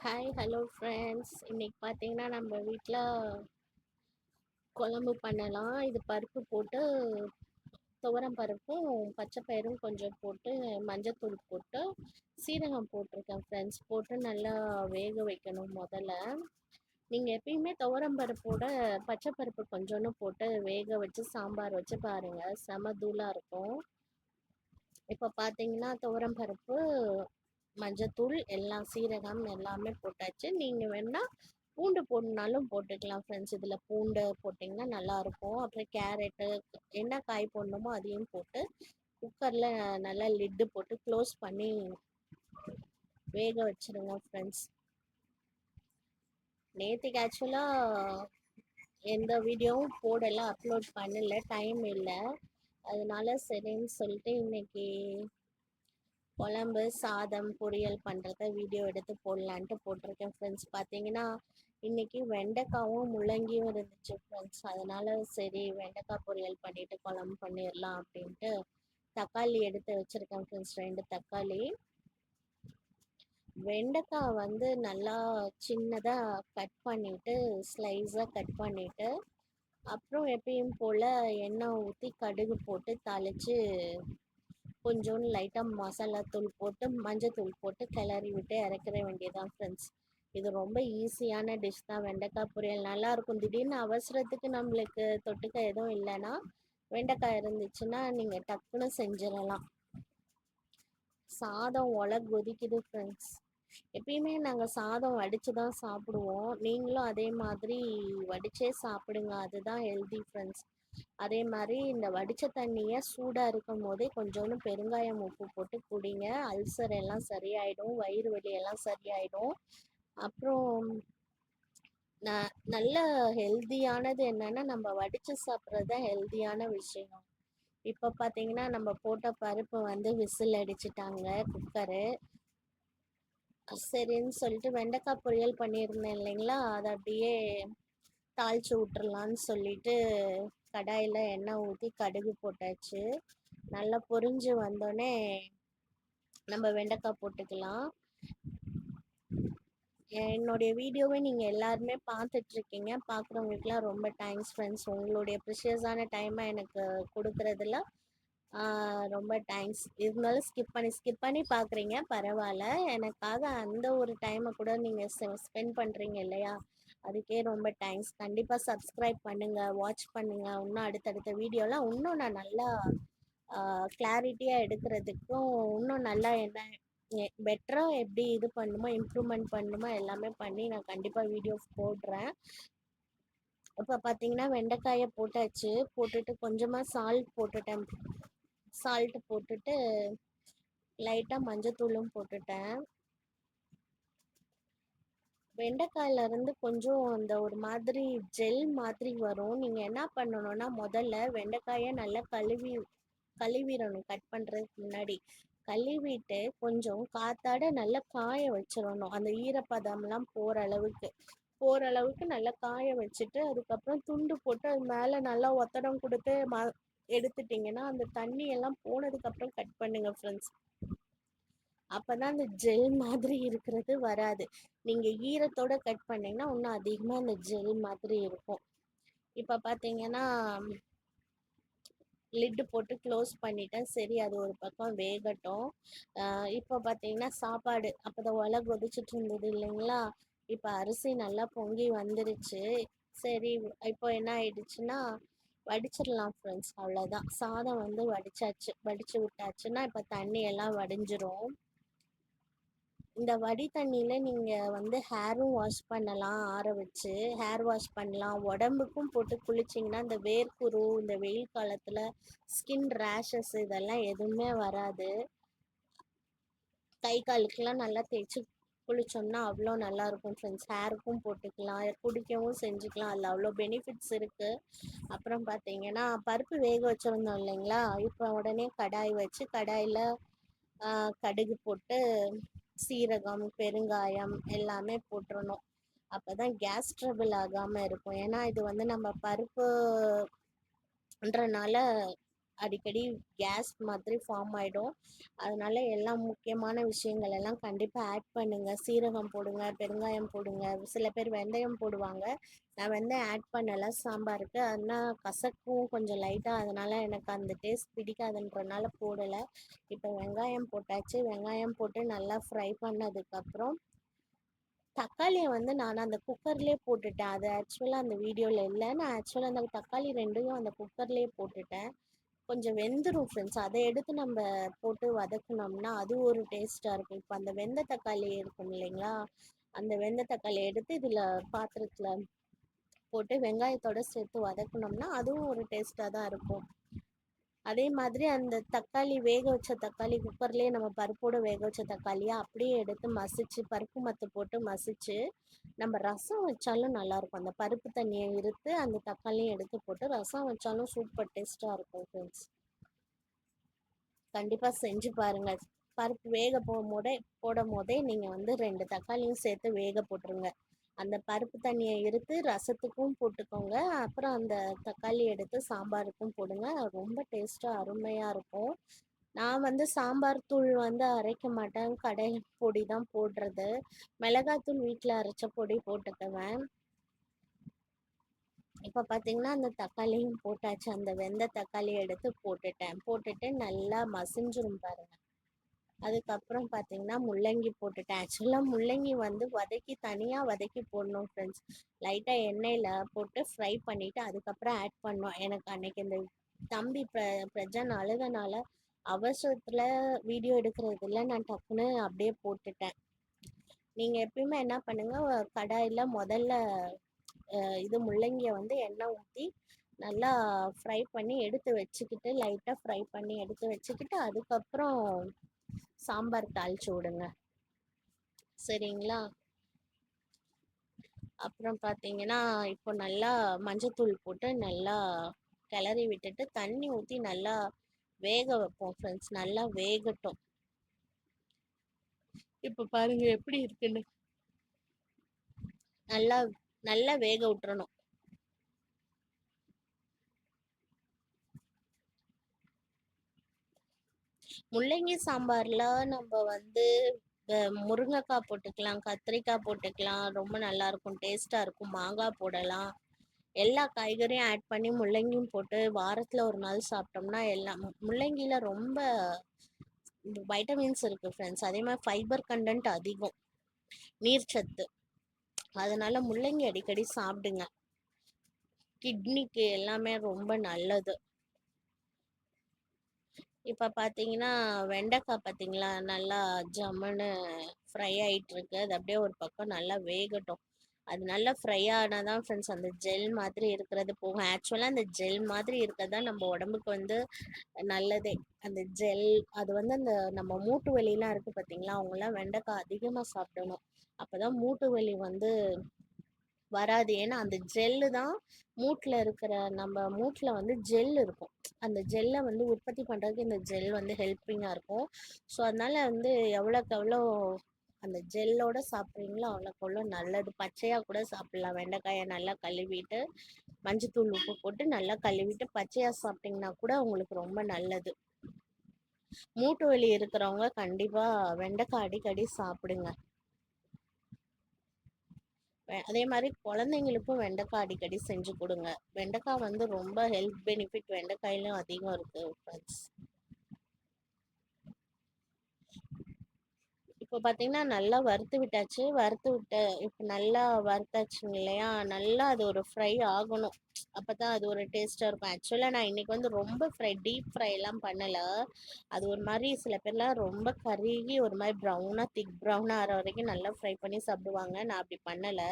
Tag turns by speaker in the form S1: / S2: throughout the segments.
S1: Hi hello friends. இன்னைக்கு பார்த்தீங்கன்னா நம்ம வீட்டில் குழம்பு பண்ணலாம். இது பருப்பு போட்டு துவரம் பருப்பும் பச்சை பயிரும் கொஞ்சம் போட்டு மஞ்சத்தூள் போட்டு சீரகம் போட்டிருக்கேன் ஃப்ரெண்ட்ஸ். போட்டு நல்லா வேக வைக்கணும் முதல்ல. நீங்கள் எப்பயுமே துவரம் பருப்போட பச்சை பருப்பு கொஞ்சோன்னு போட்டு வேக வச்சு சாம்பார் வச்சு பாருங்கள், செம தூளாக இருக்கும். இப்போ பார்த்தீங்கன்னா துவரம் பருப்பு, மஞ்சத்தூள், எல்லாம் சீரகம் எல்லாமே போட்டாச்சு. நீங்கள் வேணால் பூண்டு போடணுனாலும் போட்டுக்கலாம் ஃப்ரெண்ட்ஸ். இதில் பூண்டு போட்டிங்கன்னா நல்லாயிருக்கும். அப்புறம் கேரட்டு, என்ன காய் போடணுமோ அதையும் போட்டு குக்கரில் நல்லா லிட்டு போட்டு க்ளோஸ் பண்ணி வேக வச்சுருங்க ஃப்ரெண்ட்ஸ். நேற்றுக்கு ஆக்சுவலாக எந்த வீடியோவும் போடலை, அப்லோட் பண்ணல, டைம் இல்லை. அதனால சரின்னு சொல்லிட்டு இன்னைக்கு குழம்பு, சாதம், பொரியல் பண்ணுறத வீடியோ எடுத்து போடலான்ட்டு போட்டிருக்கேன் ஃப்ரெண்ட்ஸ். பார்த்தீங்கன்னா இன்னைக்கு வெண்டைக்காவும் முள்ளங்கியும் இருந்துச்சு ஃப்ரெண்ட்ஸ். அதனால சரி வெண்டைக்காய் பொரியல் பண்ணிட்டு குழம்பு பண்ணிடலாம் அப்படின்ட்டு தக்காளி எடுத்து வச்சுருக்கேன் ஃப்ரெண்ட்ஸ். 2 தக்காளி. வெண்டைக்காய் வந்து நல்லா சின்னதாக கட் பண்ணிவிட்டு ஸ்லைஸாக கட் பண்ணிவிட்டு அப்புறம் எப்பயும் போல் எண்ணெய் ஊற்றி கடுகு போட்டு தாளித்து கொஞ்சோண்டு லைட்டாக மசாலா தூள் போட்டு மஞ்சத்தூள் போட்டு கிளறி விட்டு இறக்கிற வேண்டியதான் ஃப்ரெண்ட்ஸ். இது ரொம்ப ஈஸியான டிஷ் தான், வெண்டைக்காய் பொரியல். நல்லாயிருக்கும். திடீர்னு அவசரத்துக்கு நம்மளுக்கு தொட்டுக்க எதுவும் இல்லைன்னா வெண்டைக்காய் இருந்துச்சுன்னா நீங்கள் டக்குன்னு செஞ்சிடலாம். சாதம் கொதிக்குது ஃப்ரெண்ட்ஸ். எப்பயுமே நாங்கள் சாதம் வடித்து தான் சாப்பிடுவோம். நீங்களும் அதே மாதிரி வடித்தே சாப்பிடுங்க, அதுதான் ஹெல்தி ஃப்ரெண்ட்ஸ். அதே மாதிரி இந்த வடித்த தண்ணியை சூடாக இருக்கும் போதே கொஞ்சோண்டு பெருங்காயம், உப்பு போட்டு குடிங்க. அல்சர் எல்லாம் சரியாயிடும், வயிறு வலி எல்லாம் சரியாயிடும். அப்புறம் நல்ல ஹெல்தியானது என்னன்னா நம்ம வடித்து சாப்பிட்றது தான் ஹெல்தியான விஷயம். இப்போ பார்த்தீங்கன்னா நம்ம போட்ட பருப்பு வந்து விசில் அடிச்சிட்டாங்க குக்கரு. சரின்னு சொல்லிட்டு வெண்டைக்காய் பொரியல் பண்ணியிருந்தேன் இல்லைங்களா, அதை அப்படியே தாளிச்சு விட்டுறலான்னு சொல்லிட்டு கடாயில் எண்ணெய் ஊற்றி கடுகு போட்டாச்சு. நல்லா பொரிஞ்சு வந்தோடனே நம்ம வெண்டைக்காய் போட்டுக்கலாம். என்னுடைய வீடியோவை நீங்கள் எல்லாருமே பார்த்துட்ருக்கீங்க. பார்க்குறவங்களுக்குலாம் ரொம்ப தேங்க்ஸ் ஃப்ரெண்ட்ஸ். உங்களுடைய ப்ரிஷியஸான டைமை எனக்கு கொடுக்குறதுல ரொம்ப தேங்க்ஸ். இருந்தாலும் ஸ்கிப் பண்ணி பார்க்குறீங்க, பரவாயில்ல. எனக்காக அந்த ஒரு டைமை கூட நீங்கள் ஸ்பெண்ட் பண்ணுறீங்க இல்லையா, அதுக்கே ரொம்ப தேங்க்ஸ். கண்டிப்பாக சப்ஸ்கிரைப் பண்ணுங்கள், வாட்ச் பண்ணுங்கள். இன்னும் அடுத்தடுத்த வீடியோலாம் இன்னும் நான் நல்லா கிளாரிட்டியாக எடுக்கிறதுக்கும் இன்னும் நல்லா என்ன பெட்டராக எப்படி இது பண்ணுமோ, இம்ப்ரூவ்மெண்ட் பண்ணுமோ எல்லாமே பண்ணி நான் கண்டிப்பாக வீடியோஸ் போடுறேன். இப்போ பார்த்தீங்கன்னா வெண்டைக்காயை போட்டாச்சு. போட்டுட்டு கொஞ்சமாக சால்ட் போட்டுட்டு லைட்டாக மஞ்சத்தூளும் போட்டுட்டேன். வெண்டைக்காயிலேருந்து கொஞ்சம் அந்த ஒரு மாதிரி ஜெல் மாதிரி வரும். நீங்கள் என்ன பண்ணணும்னா முதல்ல வெண்டைக்காயை நல்லா கழுவிடணும். கட் பண்ணுறதுக்கு முன்னாடி கழுவிட்டு கொஞ்சம் காத்தாட நல்லா காய வச்சிடணும். அந்த ஈரப்பதம்லாம் போகிற அளவுக்கு நல்லா காய வச்சுட்டு அதுக்கப்புறம் துண்டு போட்டு அது மேலே நல்லா ஒத்தடம் கொடுத்து எடுத்துட்டிங்கன்னா அந்த தண்ணி எல்லாம் போனதுக்கப்புறம் கட் பண்ணுங்க ஃப்ரெண்ட்ஸ். அப்போதான் அந்த ஜெல் மாதிரி இருக்கிறது வராது. நீங்கள் ஈரத்தோட கட் பண்ணிங்கன்னா இன்னும் அதிகமாக அந்த ஜெல் மாதிரி இருக்கும். இப்போ பார்த்தீங்கன்னா லிட்டு போட்டு க்ளோஸ் பண்ணிட்டேன். சரி அது ஒரு பக்கம் வேகட்டும். இப்போ பார்த்தீங்கன்னா சாப்பாடு அப்போ கொதிச்சுட்டு இருந்தது இல்லைங்களா, இப்போ அரிசி நல்லா பொங்கி வந்துருச்சு. சரி இப்போ என்ன ஆயிடுச்சுன்னா வடிச்சிடலாம் ஃப்ரெண்ட்ஸ். அவ்வளோதான், சாதம் வந்து வடிச்சு விட்டாச்சுன்னா இப்போ தண்ணி எல்லாம் வடிஞ்சிரும். இந்த வடி தண்ணியில் நீங்கள் வந்து ஹேரும் வாஷ் பண்ணலாம், ஆற வச்சு ஹேர் வாஷ் பண்ணலாம். உடம்புக்கும் போட்டு குளிச்சிங்கன்னா இந்த வேர்க்குரு, இந்த வெயில் காலத்தில் ஸ்கின் ரேஷஸ் இதெல்லாம் எதுவுமே வராது. கை காலுக்கெல்லாம் நல்லா தேய்ச்சி குளித்தோம்னா அவ்வளோ நல்லாயிருக்கும் ஃப்ரெண்ட்ஸ். ஹேருக்கும் போட்டுக்கலாம், குடிக்கவும் செஞ்சுக்கலாம். அதில் அவ்வளோ பெனிஃபிட்ஸ் இருக்குது. அப்புறம் பார்த்தீங்கன்னா பருப்பு வேக வச்சுருந்தோம் இல்லைங்களா, இப்போ உடனே கடாய் வச்சு கடாயில் கடுகு போட்டு சீரகம், பெருங்காயம் எல்லாமே போட்டுறணும். அப்போ தான் கேஸ் ட்ரபிள் ஆகாமல் இருக்கும். ஏன்னா இது வந்து நம்ம பருப்புன்றனால அடிக்கடி கேஸ் மாதிரி ஃபார்ம் ஆகிடும். அதனால எல்லா முக்கியமான விஷயங்கள் எல்லாம் கண்டிப்பாக ஆட் பண்ணுங்கள். சீரகம் போடுங்க, பெருங்காயம் போடுங்க, சில பேர் வெந்தயம் போடுவாங்க. நான் வெந்தயம் ஆட் பண்ணலை சாம்பாருக்கு, அதனால் கசக்கும் கொஞ்சம் லைட்டாக, அதனால் எனக்கு அந்த டேஸ்ட் பிடிக்காதுன்றனால போடலை. இப்போ வெங்காயம் போட்டாச்சு. வெங்காயம் போட்டு நல்லா ஃப்ரை பண்ணதுக்கப்புறம் தக்காளியை வந்து நான் அந்த குக்கர்லேயே போட்டுட்டேன். அது ஆக்சுவலாக அந்த வீடியோவில் இல்லை. நான் ஆக்சுவலாக அந்த தக்காளி ரெண்டையும் அந்த குக்கர்லேயே போட்டுட்டேன். கொஞ்சம் வெந்துடும் ஃப்ரெண்ட்ஸ். அதை எடுத்து நம்ம போட்டு வதக்குனோம்னா அது ஒரு டேஸ்ட்டாக இருக்கும். இப்போ அந்த வெந்த தக்காளி இருக்கும் இல்லைங்களா, அந்த வெந்த தக்காளி எடுத்து இதில் பாத்திரத்தில் போட்டு வெங்காயத்தோட சேர்த்து வதக்குனோம்னா அதுவும் ஒரு டேஸ்ட்டாக தான் இருக்கும். அதே மாதிரி அந்த தக்காளி வேக வச்ச தக்காளி குக்கர்லேயே நம்ம பருப்போடு வேக வச்ச தக்காளியை அப்படியே எடுத்து மசிச்சு பருப்பு மத்து போட்டு மசிச்சு நம்ம ரசம் வச்சாலும் நல்லாயிருக்கும். அந்த பருப்பு தண்ணியை இருத்து அந்த தக்காளியும் எடுத்து போட்டு ரசம் வச்சாலும் சூப்பர் டேஸ்ட்டாக இருக்கும் ஃப்ரெண்ட்ஸ். கண்டிப்பாக செஞ்சு பாருங்கள். பருப்பு வேக போடும் போதே நீங்கள் வந்து 2 தக்காளியும் சேர்த்து வேக போட்டுருங்க. அந்த பருப்பு தண்ணியை எடுத்து ரசத்துக்கும் போட்டுக்கோங்க. அப்புறம் அந்த தக்காளி எடுத்து சாம்பாருக்கும் போடுங்க. ரொம்ப டேஸ்ட்டாக அருமையாக இருக்கும். நான் வந்து சாம்பார் தூள் வந்து அரைக்க மாட்டேன். கடை பொடி தான் போடுறது. மிளகாத்தூள் வீட்டில் அரைச்ச பொடி போட்டுக்குவேன். இப்போ பார்த்தீங்கன்னா அந்த தக்காளியும் போட்டாச்சு. அந்த வெந்த தக்காளியை எடுத்து போட்டுட்டு நல்லா மசிஞ்சிரும் பாருங்க. அதுக்கப்புறம் பார்த்தீங்கன்னா முள்ளங்கி போட்டுட்டேன். ஆக்சுவலாக முள்ளங்கி வந்து தனியாக வதக்கி போடணும் ஃப்ரெண்ட்ஸ். லைட்டாக எண்ணெயில் போட்டு ஃப்ரை பண்ணிவிட்டு அதுக்கப்புறம் ஆட் பண்ணோம். எனக்கு அன்னைக்கு இந்த தம்பி பிரஜன் அழுதனால அவசரத்தில் வீடியோ எடுக்கிறதுல நான் டக்குன்னு அப்படியே போட்டுட்டேன். நீங்கள் எப்பயுமே என்ன பண்ணுங்கள், கடாயில் முதல்ல இது முள்ளங்கியை வந்து எண்ணெய் ஊற்றி நல்லா ஃப்ரை பண்ணி எடுத்து வச்சுக்கிட்டு லைட்டாக ஃப்ரை பண்ணி எடுத்து வச்சுக்கிட்டு அதுக்கப்புறம் சாம்பார் தாளிச்சு விடுங்க. சரிங்களா? அப்புறம் பார்த்தீங்கன்னா இப்போ நல்லா மஞ்சத்தூள் போட்டு நல்லா கிளறி விட்டுட்டு தண்ணி ஊற்றி நல்லா வேக வைப்போம் ஃப்ரெண்ட்ஸ். நல்லா வேகட்டும். இப்போ பாருங்க எப்படி இருக்குன்னு. நல்லா நல்லா வேக விட்டுறணும். முள்ளங்கி சாம்பார்ல நம்ம வந்து முருங்கைக்காய் போட்டுக்கலாம், கத்திரிக்காய் போட்டுக்கலாம், ரொம்ப நல்லா இருக்கும், டேஸ்டா இருக்கும். மாங்காய் போடலாம். எல்லா காய்கறியும் ஆட் பண்ணி முள்ளங்கியும் போட்டு வாரத்துல ஒரு நாள் சாப்பிட்டோம்னா எல்லாம் முள்ளங்கியில ரொம்ப வைட்டமின்ஸ் இருக்கு ஃப்ரெண்ட்ஸ். அதே மாதிரி ஃபைபர் கண்டென்ட் அதிகம், நீர்ச்சத்து. அதனால முள்ளங்கி அடிக்கடி சாப்பிடுங்க. கிட்னிக்கு எல்லாமே ரொம்ப நல்லது. இப்போ பார்த்தீங்கன்னா வெண்டைக்காய் பார்த்தீங்களா நல்லா ஜம்முன்னு ஃப்ரை ஆகிட்டு இருக்கு. அது அப்படியே ஒரு பக்கம் நல்லா வேகட்டும். அது நல்லா ஃப்ரை ஆனால் தான் ஃப்ரெண்ட்ஸ் அந்த ஜெல் மாதிரி இருக்கிறது போகும். ஆக்சுவலாக அந்த ஜெல் மாதிரி இருக்கிறது தான் நம்ம உடம்புக்கு வந்து நல்லதே. அந்த ஜெல் அது வந்து அந்த நம்ம மூட்டு வலிலாம் இருக்குது பார்த்தீங்களா, அவங்களாம் வெண்டைக்காய் அதிகமாக சாப்பிடணும். அப்போ தான் மூட்டு வலி வந்து வராது. ஏன்னா அந்த ஜெல்லு தான் மூட்டில் இருக்கிற நம்ம மூட்டில் வந்து ஜெல் இருக்கும். அந்த ஜெல்லை வந்து உற்பத்தி பண்ணுறதுக்கு இந்த ஜெல் வந்து ஹெல்ப்பிங்காக இருக்கும். ஸோ அதனால் வந்து எவ்வளோக்கு எவ்வளோ அந்த ஜெல்லோட சாப்பிட்றீங்களோ அவ்வளோக்கு அவ்வளோ நல்லது. பச்சையாக கூட சாப்பிட்லாம். வெண்டைக்காயை நல்லா கழுவிட்டு மஞ்சத்தூள் உப்பு போட்டு நல்லா கழுவிட்டு பச்சையாக சாப்பிட்டிங்கன்னா கூட உங்களுக்கு ரொம்ப நல்லது. மூட்டு வலி இருக்கிறவங்க கண்டிப்பாக வெண்டைக்காய் அடிக்கடி சாப்பிடுங்க. அதே மாதிரி குழந்தைங்களுக்கும் வெண்டைக்காய் அடிக்கடி செஞ்சு கொடுங்க. வெண்டைக்காய் வந்து ரொம்ப ஹெல்த் பெனிஃபிட் வெண்டைக்காயிலும் அதிகம் இருக்குது ஃப்ரெண்ட்ஸ். இப்போ பார்த்தீங்கன்னா நல்லா வறுத்து விட்டாச்சு. வறுத்து விட்ட இப்போ நல்லா வறுத்தாச்சுங்க இல்லையா, நல்லா அது ஒரு ஃப்ரை ஆகணும். அப்போ தான் அது ஒரு டேஸ்ட்டாக இருக்கும். ஆக்சுவலாக நான் இன்றைக்கி வந்து ரொம்ப டீப் ஃப்ரைலாம் பண்ணலை. அது ஒரு மாதிரி சில பேர்லாம் ரொம்ப கருகி ஒரு மாதிரி ப்ரௌனாக திக் ப்ரௌனாக ஆகிற வரைக்கும் நல்லா ஃப்ரை பண்ணி சாப்பிடுவாங்க. நான் அப்படி பண்ணலை.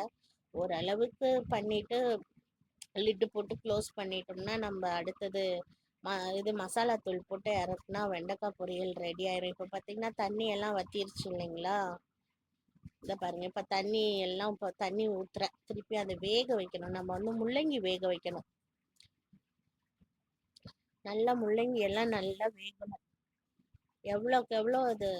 S1: ஓரளவுக்கு பண்ணிவிட்டு லிட்டு போட்டு க்ளோஸ் பண்ணிட்டோம்னா நம்ம அடுத்தது இது மசாலா தூள் போட்டு இறக்குனா வெண்டைக்காய் பொரியல் ரெடி ஆயிரும். இப்போ பார்த்தீங்கன்னா தண்ணி எல்லாம் வற்றிருச்சு இல்லைங்களா, இதை பாருங்கள். இப்போ தண்ணி ஊற்றுறேன். திருப்பி அதை வேக வைக்கணும். நம்ம வந்து முள்ளங்கி வேக வைக்கணும். நல்லா முள்ளங்கி எல்லாம் நல்லா வேகணும். எவ்வளோக்கு எவ்வளோ அது,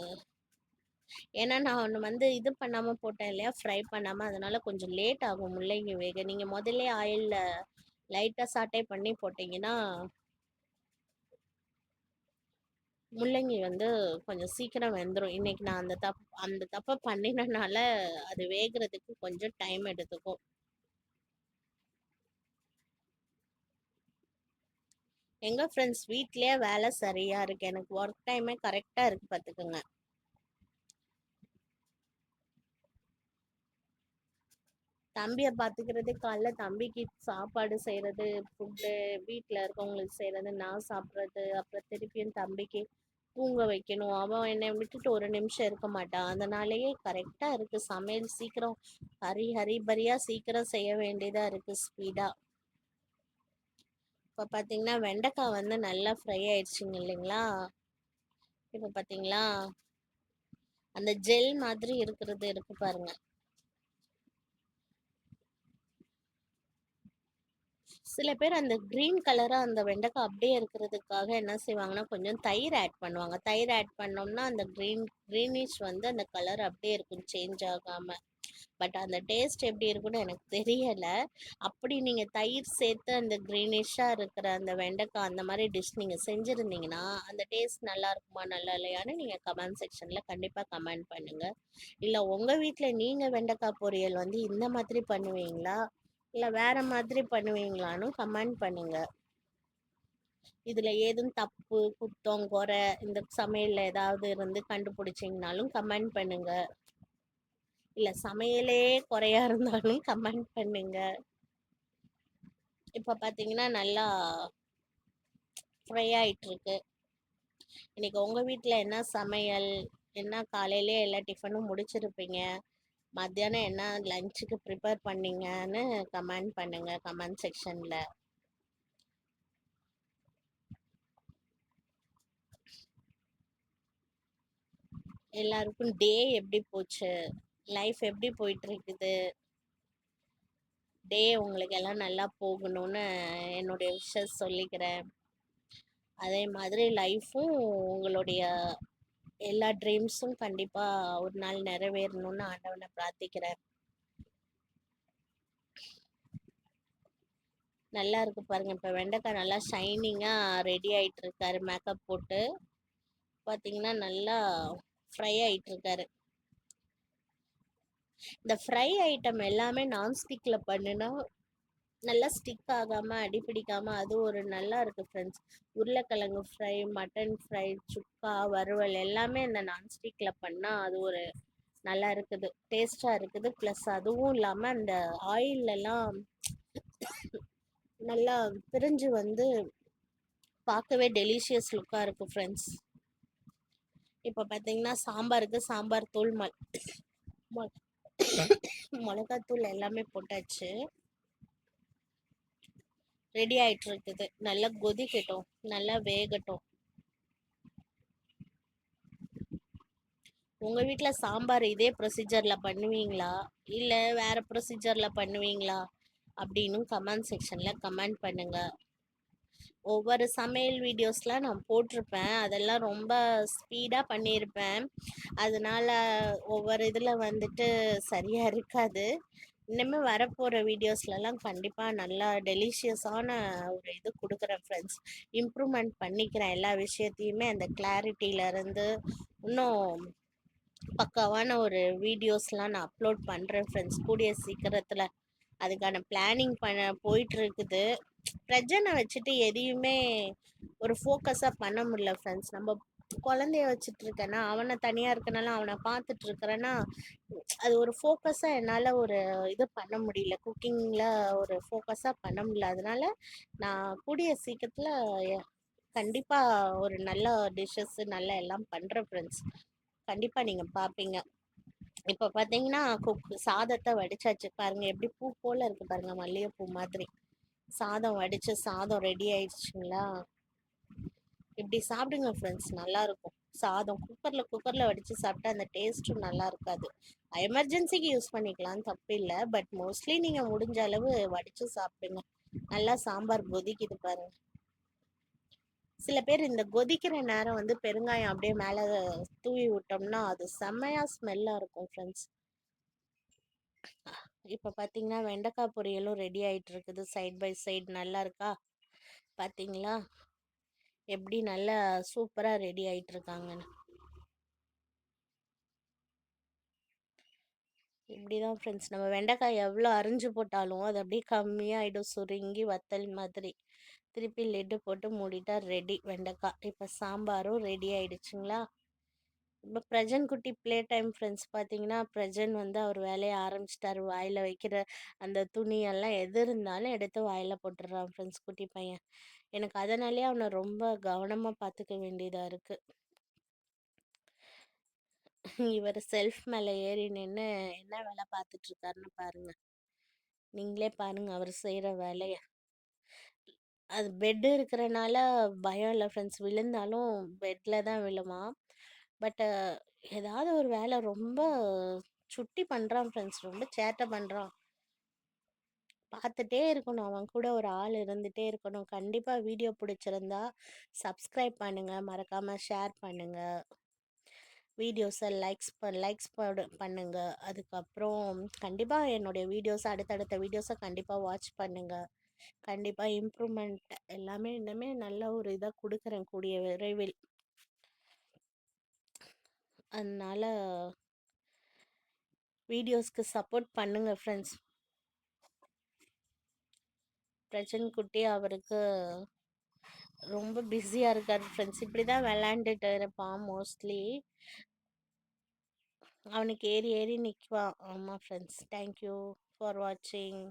S1: ஏன்னா நான் வந்து இது பண்ணாமல் போட்டேன் இல்லையா, ஃப்ரை பண்ணாமல், அதனால கொஞ்சம் லேட் ஆகும் முள்ளங்கி வேக. நீங்கள் முதல்ல ஆயிலில் லைட்டாக சாட்டே பண்ணி போட்டிங்கன்னா முள்ளங்கி வந்து கொஞ்சம் சீக்கிரம் வெந்துரும். இன்னைக்கு நான் அந்த தப்ப பண்ணினனால அது வேகுறதுக்கு கொஞ்சம் டைம் எடுத்துக்கும். எங்க ஃப்ரெண்ட்ஸ் வீட்லயே வேலை சரியா இருக்கு. எனக்கு ஒர்க் டைமே கரெக்டா இருக்கு பாத்துக்கோங்க. தம்பிய பாத்துக்கிறது, காலைல தம்பிக்கு சாப்பாடு செய்றது, ஃபுட்டு, வீட்ல இருக்கவங்களுக்கு செய்றது, நான் சாப்பிடுறது, அப்புறம் திருப்பியும் தம்பிக்கு தூங்க வைக்கணும். அவன் என்னை விட்டுட்டு ஒரு நிமிஷம் இருக்க மாட்டான். அதனாலேயே கரெக்டா இருக்கு. சமையல் சீக்கிரம் ஹரிபரியா சீக்கிரம் செய்ய வேண்டியதா இருக்கு ஸ்பீடா. இப்ப பாத்தீங்கன்னா வெண்டைக்காய் வந்து நல்லா ஃப்ரை ஆயிடுச்சுங்க இல்லைங்களா? இப்ப பாத்தீங்களா அந்த ஜெல் மாதிரி இருக்கிறது இருக்கு பாருங்க. சில பேர் அந்த கிரீன் கலரா அந்த வெண்டைக்காய் அப்படியே இருக்கிறதுக்காக என்ன செய்வாங்கன்னா கொஞ்சம் தயிர் ஆட் பண்ணுவாங்க. தயிர் ஆட் பண்ணோம்னா அந்த கிரீனிஷ் வந்து அந்த கலர் அப்படியே இருக்கும் சேஞ்ச் ஆகாம. பட் அந்த டேஸ்ட் எப்படி இருக்குன்னு எனக்கு தெரியல. அப்படி நீங்க தயிர் சேர்த்து அந்த கிரீனிஷா இருக்கிற அந்த வெண்டைக்காய் அந்த மாதிரி டிஷ் நீங்க செஞ்சிருந்தீங்கன்னா அந்த டேஸ்ட் நல்லா இருக்குமா நல்லா இல்லையான்னு நீங்க கமெண்ட் செக்ஷன்ல கண்டிப்பா கமெண்ட் பண்ணுங்க. இல்ல உங்க வீட்ல நீங்க வெண்டைக்காய் பொரியல் வந்து இந்த மாதிரி பண்ணுவீங்களா? இல்ல வேற மாதிரி பண்ணுவீங்களான்னு கமெண்ட் பண்ணுங்க. இதுல ஏதும் தப்பு, குத்தம், குறை இந்த சமையல்ல ஏதாவது இருந்து கண்டுபிடிச்சீங்கனாலும் கமெண்ட் பண்ணுங்க. இல்ல சமையலே குறையா இருந்தாலும் கமெண்ட் பண்ணுங்க. இப்ப பாத்தீங்கன்னா நல்லா ஃப்ரை ஆயிட்டு இருக்கு. இன்னைக்கு உங்க வீட்ல என்ன சமையல்? என்ன காலையிலே எல்லா டிஃபனும் முடிச்சிருப்பீங்க. மத்தியானம் என்ன லஞ்சுக்கு ப்ரிப்பேர் பண்ணீங்கன்னு கமெண்ட் பண்ணுங்க கமெண்ட் செக்ஷன்ல. எல்லாருக்கும் டே எப்படி போச்சு? லைஃப் எப்படி போயிட்டு இருக்குது? டே உங்களுக்கு எல்லாம் நல்லா போகணும்னு என்னுடைய விஷஸ் சொல்லிக்கிறேன். அதே மாதிரி லைஃப்பும் உங்களுடைய எல்லா ட்ரீம்ஸும் கண்டிப்பா ஒரு நாள் நிறைவேறணும்னு ஆண்டவனை பிரார்த்திக்கிறேன். நல்லா இருக்கு பாருங்க. இப்ப வெண்டைக்காய் நல்லா ஷைனிங்கா ரெடி ஆயிட்டு இருக்காரு மேக்கப் போட்டு. பாத்தீங்கன்னா நல்லா ஃப்ரை ஆயிட்டு இருக்காரு. இந்த ஃப்ரை ஐட்டம் எல்லாமே நான்ஸ்டிக்ல பண்ணுனா நல்லா ஸ்டிக் ஆகாம அடி பிடிக்காம அது ஒரு நல்லா இருக்கு ஃப்ரெண்ட்ஸ். உருளைக்கிழங்கு ஃப்ரை, மட்டன் ஃப்ரை, சுக்கா, வறுவல் எல்லாமே இந்த நான்ஸ்டிக்ல பண்ணா அது ஒரு நல்லா இருக்குது, டேஸ்டா இருக்குது. ப்ளஸ் அதுவும் இல்லாம அந்த ஆயில்ல எல்லாம் நல்லா பிரிஞ்சு வந்து பார்க்கவே டெலிஷியஸ் லுக்கா இருக்கு ஃப்ரெண்ட்ஸ். இப்போ பார்த்தீங்கன்னா சாம்பாருக்கு சாம்பார் தூள் மிளகாத்தூள் எல்லாமே போட்டாச்சு. ரெடி ஆயிட்டு இருக்குது. நல்லா கொதிக்கட்டும், நல்லா வேகட்டும். உங்க வீட்ல சாம்பார் இதே ப்ரொசீஜர்ல பண்ணுவீங்களா இல்ல வேற ப்ரொசீஜர்ல பண்ணுவீங்களா அப்படின்னு கமெண்ட் செக்ஷன்ல கமெண்ட் பண்ணுங்க. ஒவ்வொரு சமையல் வீடியோஸ்லாம் நான் போட்டிருப்பேன். அதெல்லாம் ரொம்ப ஸ்பீடா பண்ணியிருப்பேன். அதனால ஒவ்வொரு இதுல வந்துட்டு சரியா இருக்காது. இனிமே வரப்போற வீடியோஸ்லலாம் கண்டிப்பா நல்லா டெலிஷியஸான ஒரு இது கொடுக்குறேன் ஃப்ரெண்ட்ஸ். இம்ப்ரூவ்மெண்ட் பண்ணிக்கிறேன் எல்லா விஷயத்தையுமே. அந்த கிளாரிட்டியில இருந்து இன்னும் பக்காவான ஒரு வீடியோஸ்லாம் நான் அப்லோட் பண்ணுறேன் ஃப்ரெண்ட்ஸ் கூடிய சீக்கிரத்தில். அதுக்கான பிளானிங் போயிட்டு இருக்குது. பிரஜனை வச்சுட்டு எதையுமே ஒரு ஃபோக்கஸாக பண்ண முடியல ஃப்ரெண்ட்ஸ். நம்ம குழந்தைய வச்சுட்டு இருக்கேன்னா அவனை தனியாக இருக்கனால அவனை பார்த்துட்டு இருக்கிறேன்னா அது ஒரு ஃபோக்கஸாக என்னால் ஒரு இது பண்ண முடியல. குக்கிங்கில் ஒரு ஃபோக்கஸாக பண்ண முடியல. அதனால நான் கூடிய சீக்கிரத்தில் கண்டிப்பாக ஒரு நல்ல டிஷ்ஷஸ் நல்லா எல்லாம் பண்ணுறேன் ஃப்ரெண்ட்ஸ். கண்டிப்பாக நீங்கள் பார்ப்பீங்க. இப்போ பார்த்தீங்கன்னா சாதத்தை வடிச்சாச்சு பாருங்க, எப்படி பூ போல இருக்கு பாருங்க, மல்லிகைப்பூ மாதிரி. சாதம் வடிச்சு சாதம் ரெடி ஆயிடுச்சுங்களா? இப்படி சாப்பிடுங்க ஃப்ரெண்ட்ஸ், நல்லா இருக்கும். சாதம் குக்கர்ல வடிச்சு சாப்பிட்டா அந்த டேஸ்ட்டும் நல்லா இருக்காது. எமர்ஜென்சிக்கு யூஸ் பண்ணிக்கலாம், தப்பு இல்லை. பட் மோஸ்ட்லி நீங்க முடிஞ்ச அளவு வடிச்சு சாப்பிடுங்க. நல்லா சாம்பார் கொதிக்குது பாருங்க. சில பேர் இந்த கொதிக்கிற நேரம் வந்து பெருங்காயம் அப்படியே மேல தூவி விட்டோம்னா அது செம்மையா ஸ்மெல்லா இருக்கும் ஃப்ரெண்ட்ஸ். இப்போ பார்த்தீங்கன்னா வெண்டைக்காய் பொரியலும் ரெடி ஆயிட்டு இருக்குது. சைட் பை சைடு நல்லா இருக்கா பார்த்தீங்களா? எப்படி நல்லா சூப்பராக ரெடி ஆயிட்டு இருக்காங்கன்னு. இப்படி தான் ஃப்ரெண்ட்ஸ், நம்ம வெண்டைக்காய் எவ்வளோ அரிஞ்சு போட்டாலும் அது அப்படியே கம்மியாயிடும், சுருங்கி வத்தல் மாதிரி. திருப்பி லெட்டு போட்டு மூடிட்டா ரெடி வெண்டைக்காய். இப்போ சாம்பாரும் ரெடி ஆயிடுச்சுங்களா. இப்போ பிரஜன் குட்டி ப்ளே டைம் ஃப்ரெண்ட்ஸ் பார்த்தீங்கன்னா, பிரஜன் வந்து அவர் வேலையை ஆரம்பிச்சிட்டாரு. வாயில் வைக்கிற அந்த துணியெல்லாம் எது இருந்தாலும் எடுத்து வாயில் போட்டுடுறான் ஃப்ரெண்ட்ஸ் குட்டி பையன். எனக்கு அதனாலேயே அவனை ரொம்ப கவனமாக பார்த்துக்க வேண்டியதாக இருக்குது. இவர் செல்ஃப் மேலே ஏறி நின்று என்ன வேலை பார்த்துட்டு இருக்காருன்னு பாருங்க. நீங்களே பாருங்க அவர் செய்கிற வேலையை. அது பெட்டு இருக்கிறனால பயம் இல்லை ஃப்ரெண்ட்ஸ், விழுந்தாலும் பெட்டில் தான் விழுமா. பட் ஏதாவது ஒரு வேலை ரொம்ப சுட்டி பண்ணுறான் ஃப்ரெண்ட்ஸ், ரொம்ப சேட்டை பண்ணுறான். பார்த்துட்டே இருக்கணும், அவன் கூட ஒரு ஆள் இருந்துகிட்டே இருக்கணும். கண்டிப்பாக வீடியோ பிடிச்சிருந்தா சப்ஸ்கிரைப் பண்ணுங்கள், மறக்காமல் ஷேர் பண்ணுங்கள், வீடியோஸை லைக்ஸ் பண்ணுங்கள். அதுக்கப்புறம் கண்டிப்பாக என்னுடைய வீடியோஸ், அடுத்தடுத்த வீடியோஸை கண்டிப்பாக வாட்ச் பண்ணுங்கள். கண்டிப்பாக இம்ப்ரூவ்மெண்ட் எல்லாமே இன்னுமே நல்ல ஒரு இதாக கொடுக்குறேன் கூடிய விரைவில். அதனால் வீடியோஸ்க்கு சப்போர்ட் பண்ணுங்கள் ஃப்ரெண்ட்ஸ். பிரச்சனை குட்டி அவருக்கு ரொம்ப பிஸியாக இருக்கார் ஃப்ரெண்ட்ஸ். இப்படி தான் விளாண்டுட்டு இருப்பான் மோஸ்ட்லி. அவனுக்கு ஏறி ஏறி நிற்குவான். ஆமாம் ஃப்ரெண்ட்ஸ், தேங்க்யூ ஃபார் வாட்சிங்.